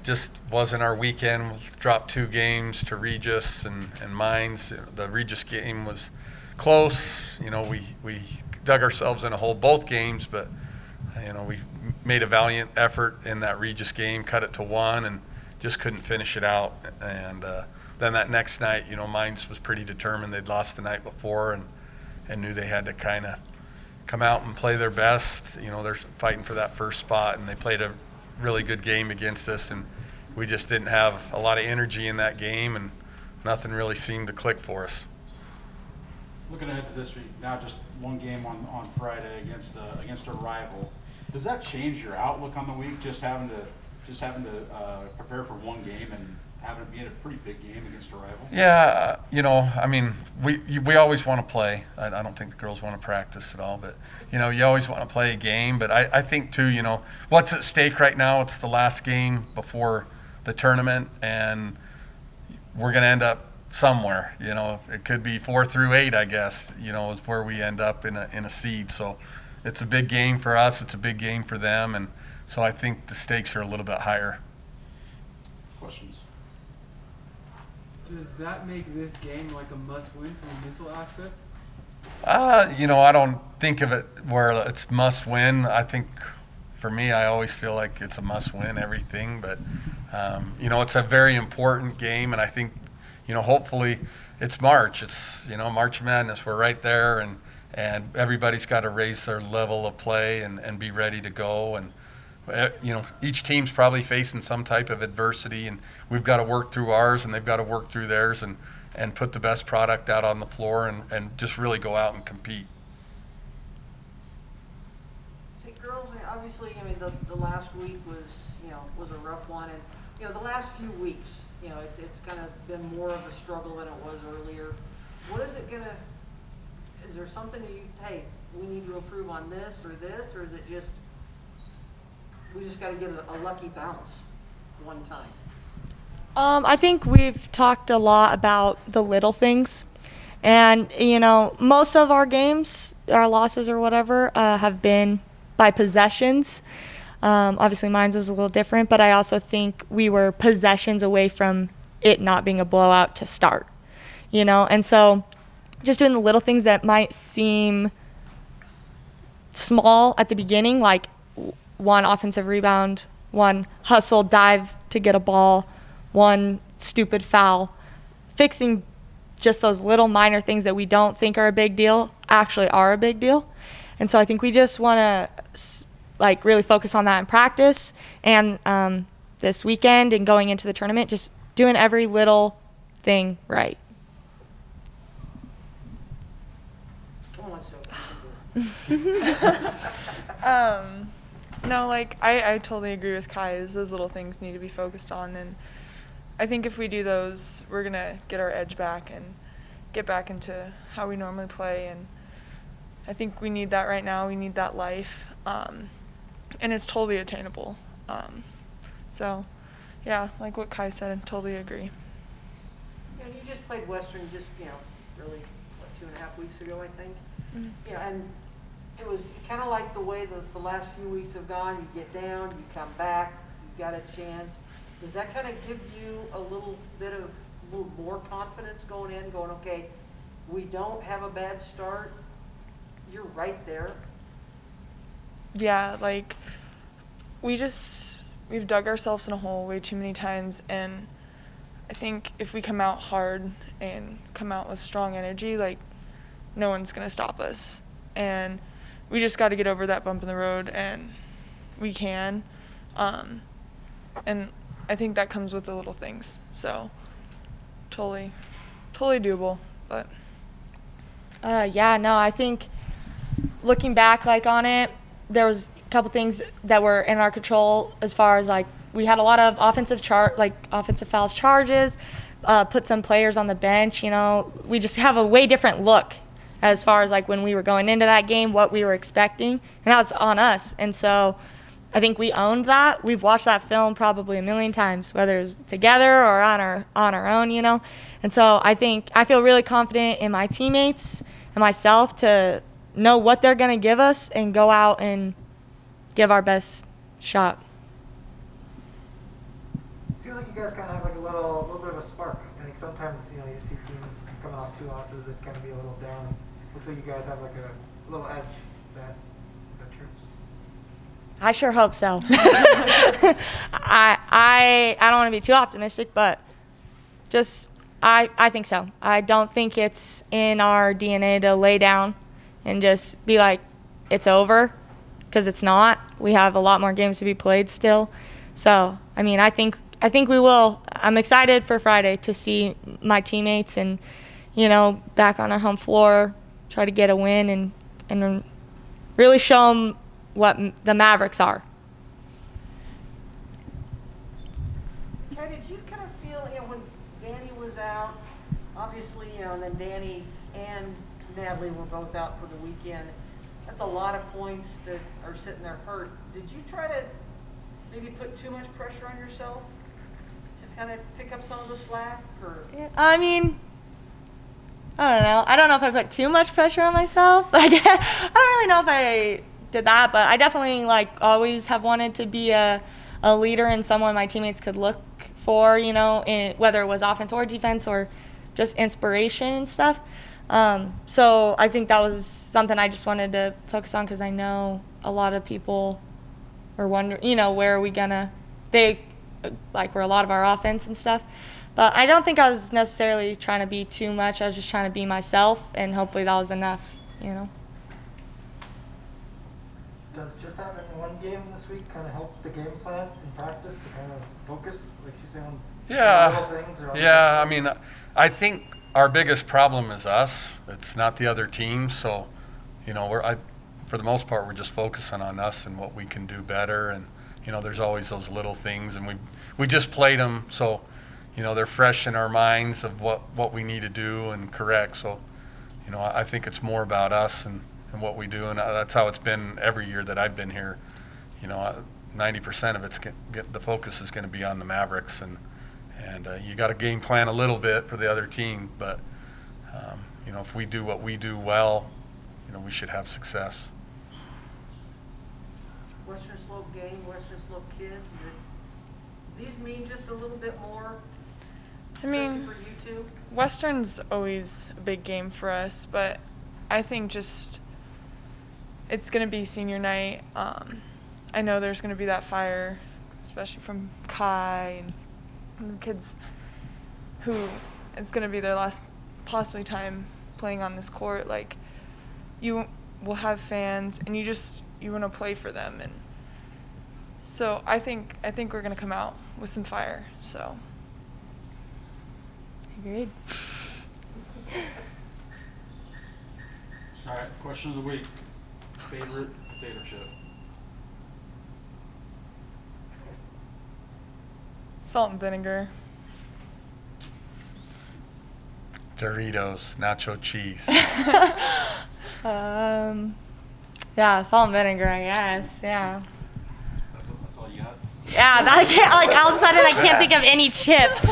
Just wasn't our weekend. We dropped 2 games to Regis and Mines. The Regis game was close. We dug ourselves in a hole both games, but we made a valiant effort in that Regis game, cut it to 1, and just couldn't finish it out. And then that next night, Mines was pretty determined. They'd lost the night before and knew they had to kind of come out and play their best. They're fighting for that first spot, and they played a really good game against us, and we just didn't have a lot of energy in that game, and nothing really seemed to click for us. Looking ahead to this week, now just one game on Friday against a rival. Does that change your outlook on the week? Just having to prepare for one game and having it be a pretty big game against a rival. Yeah, we always want to play. I don't think the girls want to practice at all, but you always want to play a game. But I think too, what's at stake right now? It's the last game before the tournament, and we're going to end up somewhere. It could be 4 through 8, I guess. Is where we end up in a seed. So it's a big game for us. It's a big game for them, and so I think the stakes are a little bit higher. Questions? Does that make this game like a must-win from a mental aspect? I don't think of it where it's must-win. I think for me, I always feel like it's a must-win everything. But it's a very important game, and I think hopefully it's March. It's March Madness. We're right there, and everybody's got to raise their level of play and be ready to go. And each team's probably facing some type of adversity, and we've got to work through ours, and they've got to work through theirs, and put the best product out on the floor and just really go out and compete. See, girls, obviously, the last week was a rough one, and the last few weeks, it's kind of been more of a struggle than it was earlier. What is it gonna? Is there something hey, we need to improve on this, or is it just? We just got to get a lucky bounce one time. I think we've talked a lot about the little things. And, most of our games, our losses or whatever, have been by possessions. Obviously, mine was a little different, but I also think we were possessions away from it not being a blowout to start. And so just doing the little things that might seem small at the beginning, like one offensive rebound, one hustle dive to get a ball, one stupid foul. Fixing just those little minor things that we don't think are a big deal actually are a big deal. And so I think we just want to really focus on that in practice and this weekend and going into the tournament, just doing every little thing right. Come on, Sophie. No, I totally agree with Kai. Those little things need to be focused on, and I think if we do those, we're going to get our edge back and get back into how we normally play, and I think we need that right now. We need that life, and it's totally attainable. So, yeah, like what Kai said, I totally agree. You just played Western really, 2.5 weeks ago, I think. Mm-hmm. And it was kind of like the way the last few weeks have gone. You get down, you come back, you got a chance. Does that kind of give you a little more confidence going in, okay, we don't have a bad start, you're right there? Yeah, we've dug ourselves in a hole way too many times, and I think if we come out hard and come out with strong energy, no one's going to stop us. And we just got to get over that bump in the road, and we can. And I think that comes with the little things. So totally doable. But I think looking back on it, there was a couple things that were in our control as far as we had a lot of offensive fouls charges, put some players on the bench. We just have a way different look as far as when we were going into that game, what we were expecting, and that was on us. And so I think we owned that. We've watched that film probably a million times, whether it's together or on our own, And so I feel really confident in my teammates and myself to know what they're going to give us and go out and give our best shot. feels like you guys kind of have like a little bit of a spark. I think sometimes you see teams coming off 2 losses that kind of be a little down. Looks like you guys have like a little edge. Is that true? I sure hope so. I don't want to be too optimistic, but just I think so. I don't think it's in our DNA to lay down and just be like it's over, because it's not. We have a lot more games to be played still. So, I mean, I think we will. I'm excited for Friday to see my teammates and, back on our home floor, try to get a win and really show them what the Mavericks are. Kai, did you kind of feel, when Danny was out, obviously, and then Danny and Natalie were both out for the weekend. That's a lot of points that are sitting there hurt. Did you try to maybe put too much pressure on yourself to kind of pick up some of the slack? Or? I mean, I don't know. I don't know if I put too much pressure on myself. I don't really know if I did that, but I definitely always have wanted to be a leader and someone my teammates could look for, whether it was offense or defense or just inspiration and stuff. So I think that was something I just wanted to focus on, because I know a lot of people are wondering, where are we gonna, we're a lot of our offense and stuff. But I don't think I was necessarily trying to be too much. I was just trying to be myself, and hopefully that was enough, Does just having one game this week kind of help the game plan in practice to kind of focus, like you say, on little things? Or Yeah. I mean, I think our biggest problem is us. It's not the other teams. So, for the most part, we're just focusing on us and what we can do better. And, there's always those little things, and we just played them. So, they're fresh in our minds of what we need to do and correct. So, I think it's more about us and what we do, and that's how it's been every year that I've been here. 90% of it's the focus is going to be on the Mavericks, and you got to game plan a little bit for the other team, but if we do what we do well, we should have success. Western Slope game, Western Slope kids, these mean just a little bit more, especially for you two? Western's always a big game for us, but I think just it's going to be senior night. I know there's going to be that fire, especially from Kai and kids who it's going to be their last possibly time playing on this court. You will have fans, and you want to play for them, and so I think we're going to come out with some fire. So Agreed. All right, question of the week. Favorite potato chip? salt and vinegar. Doritos, nacho cheese. Yeah, salt and vinegar, I guess. Yeah. That's all you got? Yeah, all of a sudden I can't think of any chips.